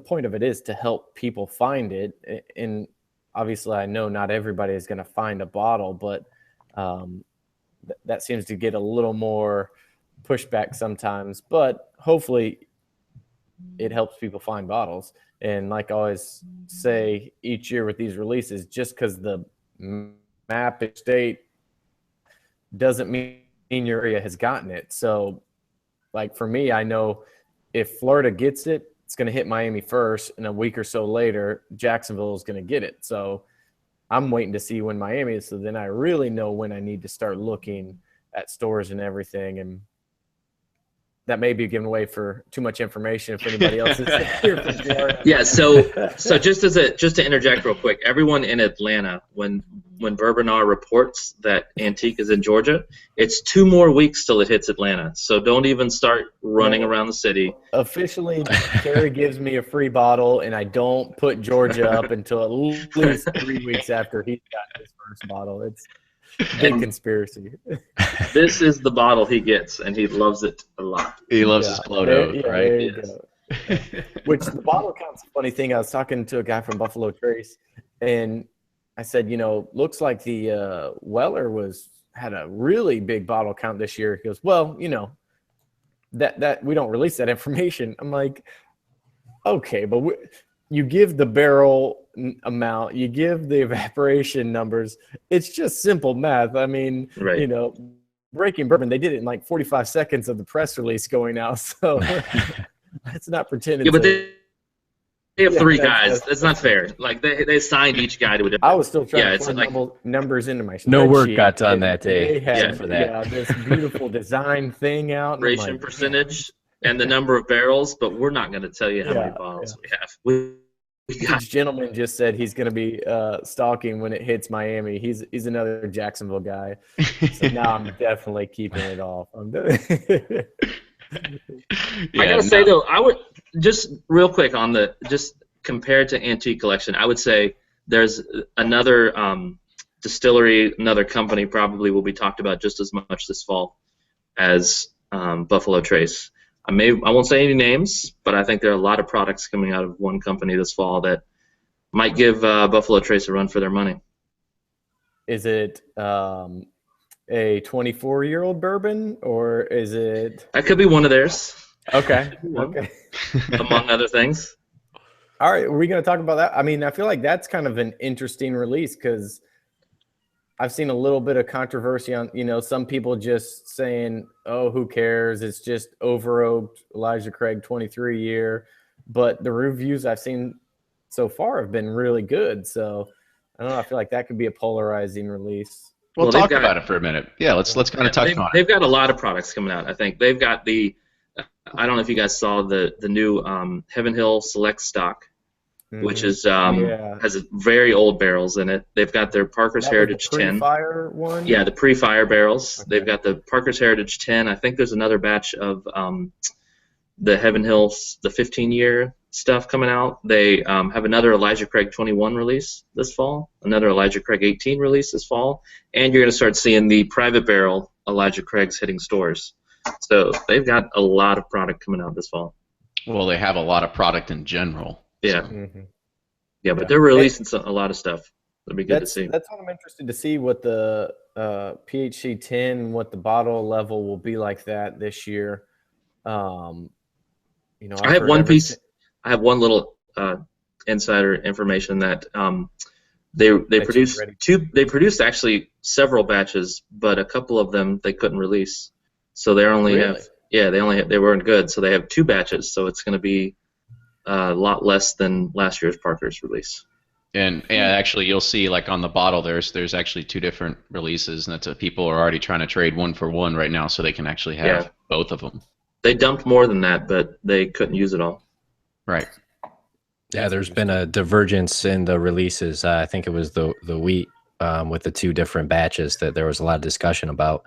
point of it is to help people find it. And obviously, I know not everybody is going to find a bottle, but that seems to get a little more pushback sometimes. But hopefully, it helps people find bottles. And like I always say each year with these releases, just because the map is state doesn't mean your area has gotten it. So like for me, I know if Florida gets it, it's going to hit Miami first, and a week or so later, Jacksonville is going to get it. So I'm waiting to see when Miami is, so then I really know when I need to start looking at stores and everything. And that may be giving away for too much information if anybody else is here from Florida. Yeah, so just to interject real quick, everyone in Atlanta, when Bourbon R reports that Antique is in Georgia, it's 2 more weeks till it hits Atlanta. So don't even start running around the city. Officially, Kerry gives me a free bottle, and I don't put Georgia up until at least 3 weeks after he's got his first bottle. It's a big conspiracy. This is the bottle he gets, and he loves it a lot. He loves his Clodo, right? Yes. Which the bottle count's a funny thing. I was talking to a guy from Buffalo Trace, and I said, looks like the Weller had a really big bottle count this year. He goes, well, that we don't release that information. I'm like, okay, but you give the barrel amount, you give the evaporation numbers. It's just simple math. I mean, right. Breaking Bourbon, they did it in like 45 seconds of the press release going out. So let's not pretend. Yeah, but they have 3 guys. That's not fair. Like they signed each guy to a different. I was still trying to put numbers into my spreadsheet. No work got done that day. For that. This beautiful design thing out. Ration percentage and the number of barrels, but we're not going to tell you how many bottles we have. This gentleman just said he's going to be stalking when it hits Miami. He's another Jacksonville guy. So now I'm definitely keeping it off. I gotta say though, I would just real quick on just compared to Antique Collection, I would say there's another distillery, another company probably will be talked about just as much this fall as Buffalo Trace. I won't say any names, but I think there are a lot of products coming out of one company this fall that might give Buffalo Trace a run for their money. Is it a 24-year-old bourbon, or is it? That could be one of theirs. Okay. Among other things. All right, are we going to talk about that? I mean, I feel like that's kind of an interesting release because I've seen a little bit of controversy on, some people just saying, oh, who cares? It's just over-oaked Elijah Craig 23 year. But the reviews I've seen so far have been really good. So I don't know. I feel like that could be a polarizing release. We'll talk about it for a minute. Yeah, let's kind of touch on it. They've got a lot of products coming out. I think they've got I don't know if you guys saw the new Heaven Hill Select stock. Which is has very old barrels in it. They've got their Parker's Heritage 10. Pre-fire one? Yeah, the pre-fire barrels. Okay. They've got the Parker's Heritage 10. I think there's another batch of the Heaven Hills, the 15-year stuff coming out. They have another Elijah Craig 21 release this fall, another Elijah Craig 18 release this fall, and you're going to start seeing the private barrel Elijah Craigs hitting stores. So they've got a lot of product coming out this fall. Well, they have a lot of product in general. Yeah. Mm-hmm. Yeah, but they're releasing a lot of stuff. It'll be good to see. That's what I'm interested to see, what the PHC 10, what the bottle level will be like that this year. I have one piece. I have one little insider information that they produced They produced actually several batches, but a couple of them they couldn't release. So they only they weren't good. So they have 2 batches. So it's going to be a lot less than last year's Parker's release. And actually, you'll see like on the bottle, there's actually 2 different releases, and that's people are already trying to trade 1 for 1 right now, so they can actually have both of them. They dumped more than that, but they couldn't use it all. Right. Yeah, there's been a divergence in the releases. I think it was the wheat with the 2 different batches, that there was a lot of discussion about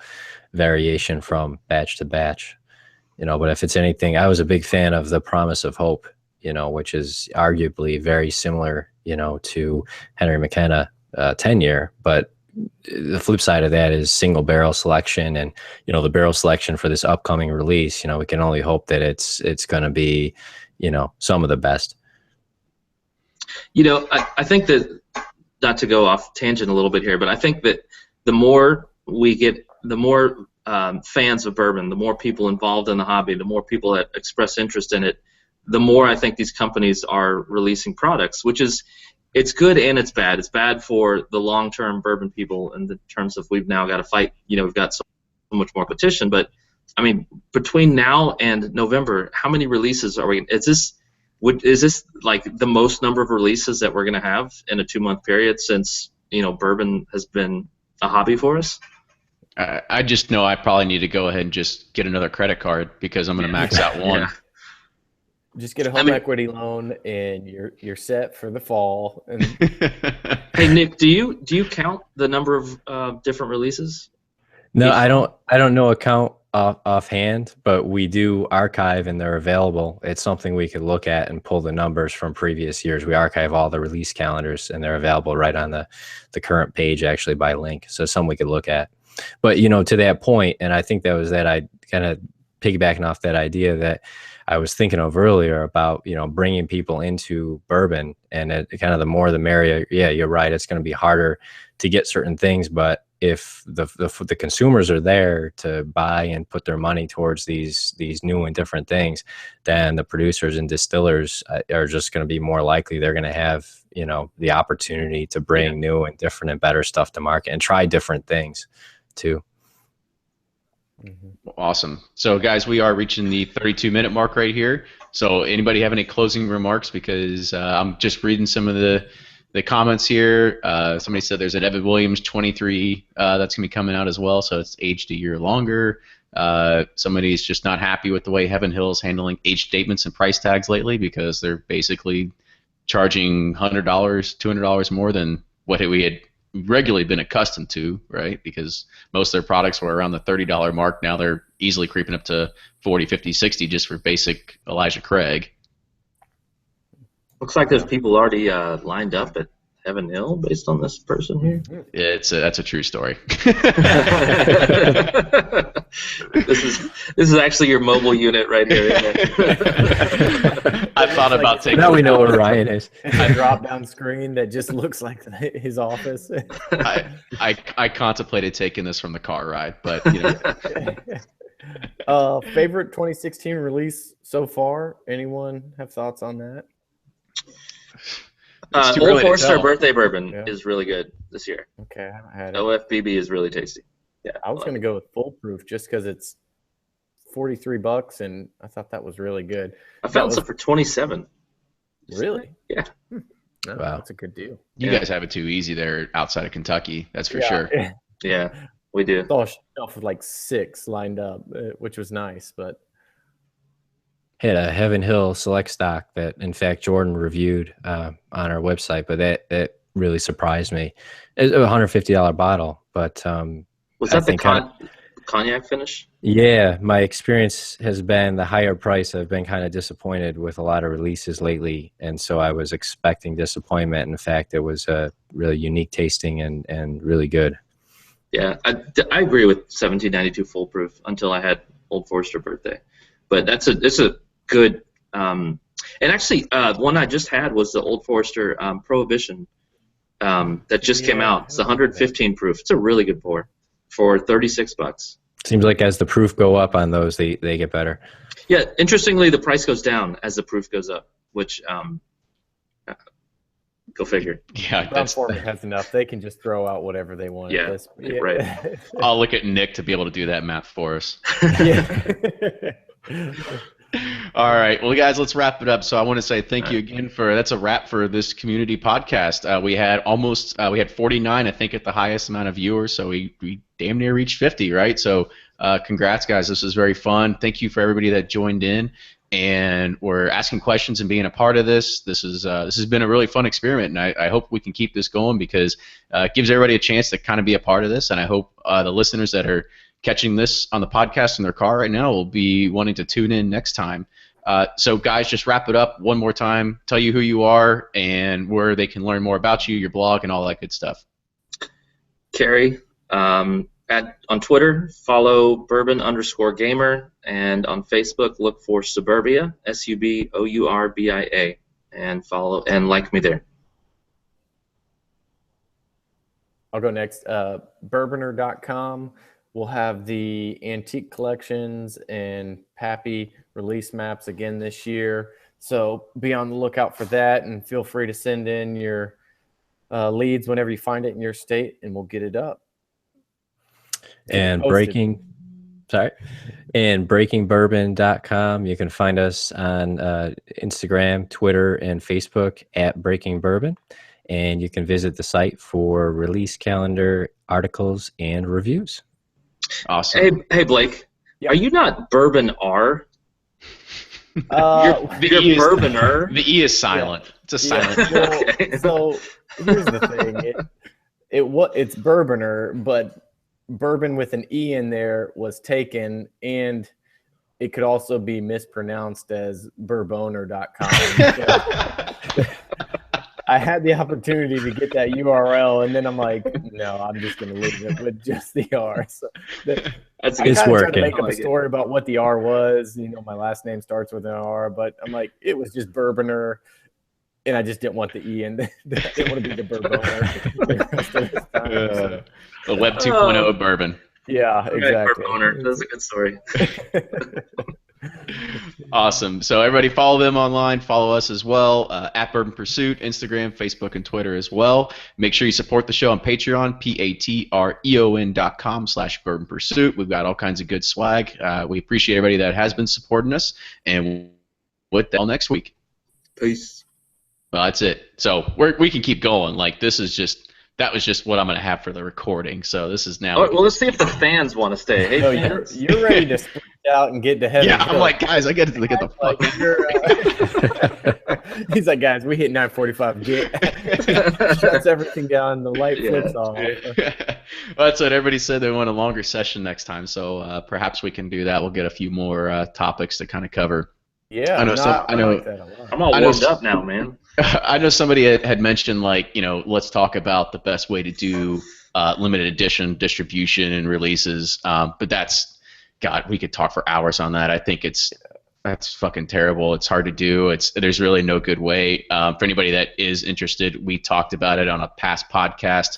variation from batch to batch. But if it's anything, I was a big fan of the Promise of Hope, which is arguably very similar, to Henry McKenna 10-year. But the flip side of that is single barrel selection, and the barrel selection for this upcoming release. We can only hope that it's going to be, some of the best. I think that, not to go off tangent a little bit here, but I think that the more we get, the more fans of bourbon, the more people involved in the hobby, the more people that express interest in it, the more I think these companies are releasing products, which is, it's good and it's bad. It's bad for the long-term bourbon people in the terms of we've now got to fight. We've got so much more competition. But I mean, between now and November, how many releases are we? Is this like the most number of releases that we're going to have in a 2-month period since bourbon has been a hobby for us? I just know I probably need to go ahead and just get another credit card because I'm going to max out one. Yeah. Just get a home equity loan and you're set for the fall. And hey Nick, do you count the number of different releases? No, I don't know a count offhand, but we do archive and they're available. It's something we could look at and pull the numbers from previous years. We archive all the release calendars and they're available right on the current page, actually, by link. So some we could look at. But to that point, and I think that was that, I kind of piggybacking off that idea that I was thinking of earlier about, bringing people into bourbon, and kind of the more the merrier. Yeah, you're right. It's going to be harder to get certain things, but if the consumers are there to buy and put their money towards these new and different things, then the producers and distillers are just going to be more likely. They're going to have, the opportunity to bring new and different and better stuff to market and try different things too. Awesome. So guys, we are reaching the 32-minute mark right here. So anybody have any closing remarks? Because I'm just reading some of the comments here. Somebody said there's an Evan Williams 23 that's going to be coming out as well, so it's aged a year longer. Somebody's just not happy with the way Heaven Hill's handling age statements and price tags lately, because they're basically charging $100, $200 more than what we had regularly been accustomed to, right? Because most of their products were around the $30 mark. Now they're easily creeping up to 40, 50, 60 just for basic Elijah Craig. Looks like there's people already lined up at Heaven Hill based on this person here. Yeah, that's a true story. This is actually your mobile unit right here, isn't it? I thought about taking. Now we know where Ryan is. A drop-down screen that just looks like his office. I contemplated taking this from the car ride, but favorite 2016 release so far? Anyone have thoughts on that? Old Forester Birthday Bourbon is really good this year. Okay, I haven't had it. OFBB is really tasty. Yeah, I was going to go with Full Proof just because it's $43, and I thought that was really good. I found some for $27. Really? Yeah. No, Wow, that's a good deal. You guys have it too easy there outside of Kentucky. That's for sure. Yeah, we do. I saw a shelf with like 6 lined up, which was nice, but. Had a Heaven Hill select stock that, in fact, Jordan reviewed on our website, but that really surprised me. It's a $150 bottle, but was that the cognac finish? Yeah, my experience has been the higher price. I've been kind of disappointed with a lot of releases lately, and so I was expecting disappointment. In fact, it was a really unique tasting and really good. Yeah, I agree with 1792 Full Proof until I had Old Forester Birthday, but it's a good, and actually one I just had was the Old Forester Prohibition that just came out. It's 115 proof. It's a really good pour for $36. Seems like as the proof go up on those, they get better. Yeah, interestingly, the price goes down as the proof goes up, which go figure. Yeah, Brown-Forman has enough. They can just throw out whatever they want. Yeah, right. I'll look at Nick to be able to do that math for us. Yeah. All right, well, guys, let's wrap it up. So I want to say thank you again that's a wrap for this community podcast. We had 49, I think, at the highest amount of viewers. So we damn near reached 50, right? So congrats, guys. This was very fun. Thank you for everybody that joined in. and we're asking questions and being a part of this. This has been a really fun experiment, and I hope we can keep this going because it gives everybody a chance to kind of be a part of this. And I hope the listeners that are catching this on the podcast in their car right now will be wanting to tune in next time. So guys, just wrap it up one more time. Tell you who you are and where they can learn more about you, your blog, and all that good stuff. Kerry, on Twitter, follow Bourbon_gamer, and on Facebook, look for Suburbia, SUBOURBIA, and follow and like me there. I'll go next. Bourboner.com. We'll have the antique collections and Pappy release maps again this year. So be on the lookout for that, and feel free to send in your leads whenever you find it in your state, and we'll get it up. And breakingbourbon.com. You can find us on Instagram, Twitter, and Facebook at Breaking Bourbon. And you can visit the site for release calendar, articles, and reviews. Awesome. Hey Blake, are you not Bourbon R? You're Bourboner. The E is silent. Yeah. It's a silent. Well, okay. So here's the thing: it's Bourboner, but bourbon with an E in there was taken, and it could also be mispronounced as Bourboner.com. I had the opportunity to get that URL, and then I'm like, no, I'm just going to leave it with just the R. So it's working. Tried to make up a story about what the R was. My last name starts with an R, but I'm like, it was just Bourboner, and I just didn't want the E in there. I didn't want to be the Bourboner the rest of this time. The Web 2.0 bourbon. Yeah, exactly. Bourboner. That's a good story. Awesome. So everybody follow them online. Follow us as well at Bourbon Pursuit, Instagram, Facebook, and Twitter as well. Make sure you support the show on Patreon, patreon.com/Bourbon Pursuit. We've got all kinds of good swag. We appreciate everybody that has been supporting us. And with that, till next week. Peace. Well, that's it. So we can keep going. Like that was just what I'm going to have for the recording. So this is now. Well, let's see if the fans want to stay. Hey, fans. You're ready to sprint out and get to heaven. Yeah, I'm like, guys, I got to get the fuck. He's like, guys, we hit 9:45. Shuts everything down. The light flips off. Well, that's what everybody said. They want a longer session next time. So perhaps we can do that. We'll get a few more topics to kind of cover. Yeah, I know. I like that a lot. I'm all warmed up now, man. I know somebody had mentioned, like, let's talk about the best way to do limited edition distribution and releases. But we could talk for hours on that. I think that's fucking terrible. It's hard to do. There's really no good way. For anybody that is interested, we talked about it on a past podcast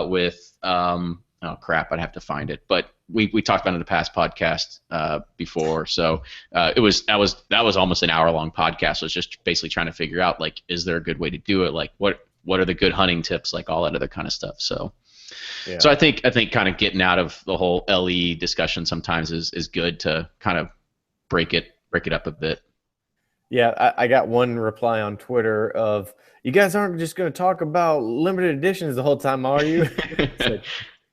with oh crap, I'd have to find it. But we talked about it in the past podcast before. So that was almost an hour-long podcast. It was just basically trying to figure out, like, is there a good way to do it? Like, what are the good hunting tips? Like, all that other kind of stuff. So, yeah. So I think kind of getting out of the whole LE discussion sometimes is good to kind of break it up a bit. Yeah, I got one reply on Twitter of, you guys aren't just going to talk about limited editions the whole time, are you?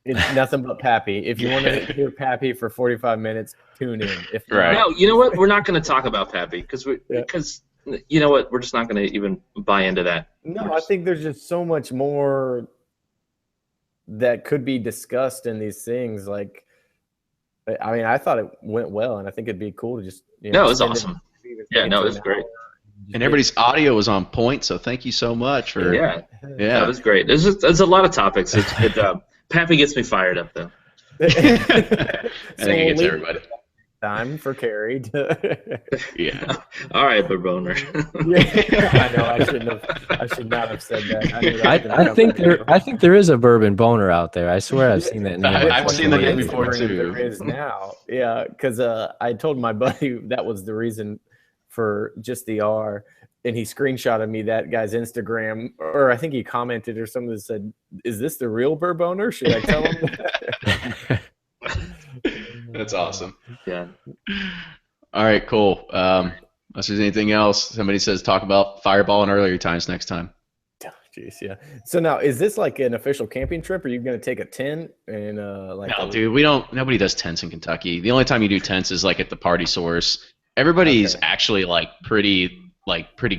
It's nothing but Pappy. If you want to hear Pappy for 45 minutes, tune in. If right. No, you know what? We're not going to talk about Pappy because you know what? We're just not going to even buy into that. No, I think there's just so much more that could be discussed in these things. Like, I mean, I thought it went well, and I think it'd be cool to just no, it was awesome. Yeah, no, it was great. And everybody's audio was on point, so thank you so much for that was great. There's a lot of topics. It's good job. Pappy gets me fired up, though. I think it gets everybody. Time for Kerry. Yeah. All right, Bourboner. I know. I should not have said that. I think there is a bourbon boner out there. I swear I've seen that name. I've seen that name before too. There is now. Yeah, because I told my buddy that was the reason for just the R. And he screenshotted me that guy's Instagram, or I think he commented or something that said, "Is this the real Bourboner? Should I tell him that?" That's awesome. Yeah. All right, cool. Unless there's anything else, somebody says talk about Fireball in earlier times next time. Oh, jeez, yeah. So now, is this like an official camping trip? Or are you going to take a tent and like? No, dude. Nobody does tents in Kentucky. The only time you do tents is like at the party source. Everybody's actually like pretty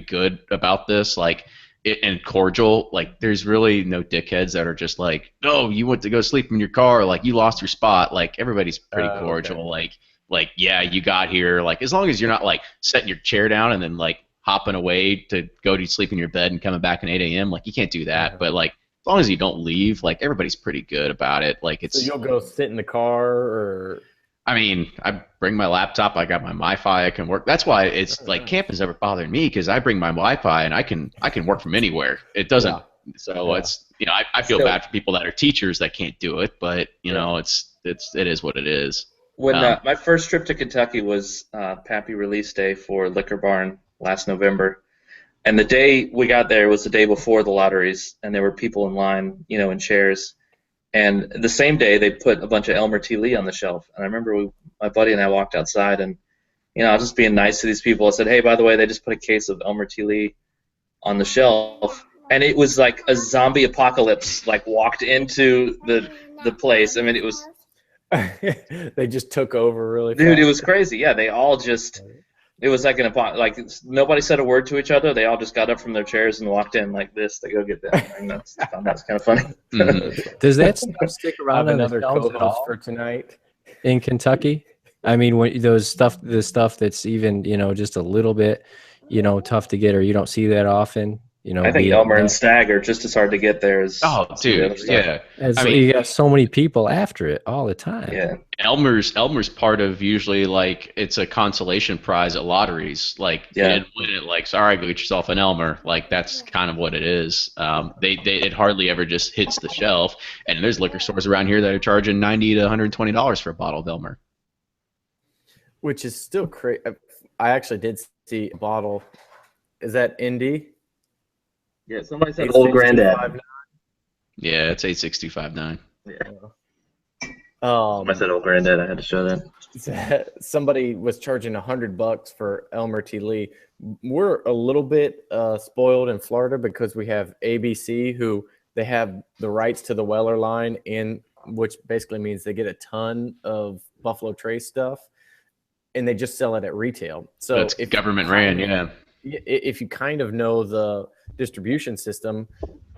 good about this, like and cordial. Like there's really no dickheads that are just like, no, you went to go sleep in your car, like you lost your spot. Like everybody's pretty cordial. Like yeah, you got here. Like as long as you're not like setting your chair down and then like hopping away to go to sleep in your bed and coming back at 8 a.m. Like you can't do that. But like as long as you don't leave, like everybody's pretty good about it. Like it's. So you'll go sit in the car, or? I mean, I bring my laptop. I got my Wi-Fi. I can work. That's why it's like camping's never bothered me, because I bring my Wi-Fi and I can work from anywhere. It doesn't. Yeah. So it's I feel bad for people that are teachers that can't do it, but it is what it is. When my first trip to Kentucky was Pappy release day for Liquor Barn last November, and the day we got there was the day before the lotteries, and there were people in line, in chairs. And the same day, they put a bunch of Elmer T. Lee on the shelf. And I remember my buddy and I walked outside, and I was just being nice to these people. I said, hey, by the way, they just put a case of Elmer T. Lee on the shelf. And it was like a zombie apocalypse, like walked into the place. I mean, it was. They just took over really fast. Dude, it was crazy. Yeah, they all just. It was like nobody said a word to each other. They all just got up from their chairs and walked in like this to go get them. And that's kind of funny. Does that stuff stick around? Another co-host for tonight in Kentucky. I mean, when the stuff that's even just a little bit tough to get, or you don't see that often. I think Elmer and Stag are just as hard to get there as. Oh, dude, yeah. I mean, you got so many people after it all the time. Yeah. Elmer's part of usually like it's a consolation prize at lotteries. Like you didn't win it, like sorry, go get yourself an Elmer. Like that's kind of what it is. It hardly ever just hits the shelf. And there's liquor stores around here that are charging $90 to $120 for a bottle of Elmer. Which is still crazy. I actually did see a bottle. Is that Indy? Yeah, somebody said Old Granddad. Yeah, it's 86259. Yeah. I said Old Granddad. I had to show that. Somebody was charging $100 for Elmer T. Lee. We're a little bit spoiled in Florida because we have ABC, who they have the rights to the Weller line, which basically means they get a ton of Buffalo Trace stuff, and they just sell it at retail. So it's government ran, yeah. If you kind of know the distribution system,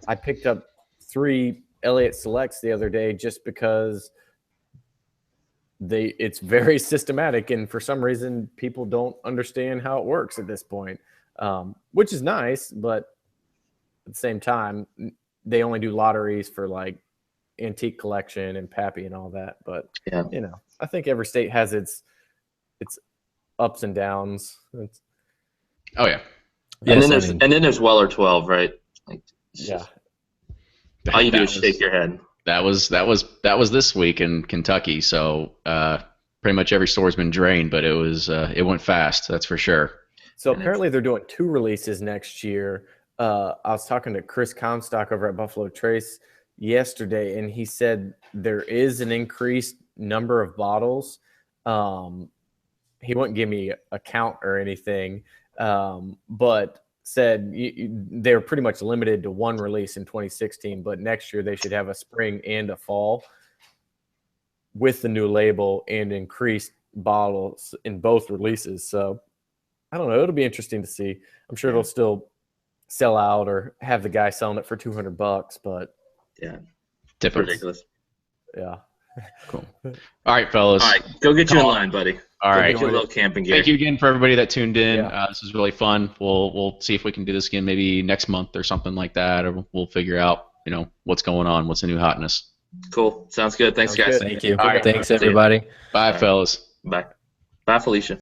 I picked up 3 Elliott Selects the other day just because it's very systematic, and for some reason people don't understand how it works at this point, which is nice, but at the same time they only do lotteries for like antique collection and Pappy and all that. But I think every state has its ups and downs. Oh yeah. And then there's Weller 12, right? Yeah. All you do is shake your head. That was this week in Kentucky. So pretty much every store's been drained, but it went fast. That's for sure. So apparently they're doing 2 releases next year. I was talking to Chris Comstock over at Buffalo Trace yesterday, and he said there is an increased number of bottles. He wouldn't give me a count or anything. But said they're pretty much limited to 1 release in 2016, but next year they should have a spring and a fall with the new label and increased bottles in both releases. So I don't know. It'll be interesting to see. I'm sure it'll still sell out or have the guy selling it for $200, but ridiculous. Yeah. Cool. All right, fellas. All right, go get you in line, buddy. All right. Get you a little camping gear. Thank you again for everybody that tuned in. This was really fun. We'll see if we can do this again maybe next month or something like that, or we'll figure out what's going on, what's the new hotness. Cool. Sounds good. Thanks, guys. Thank you. All right. Thanks, everybody. Bye, fellas. Bye. Bye, Felicia.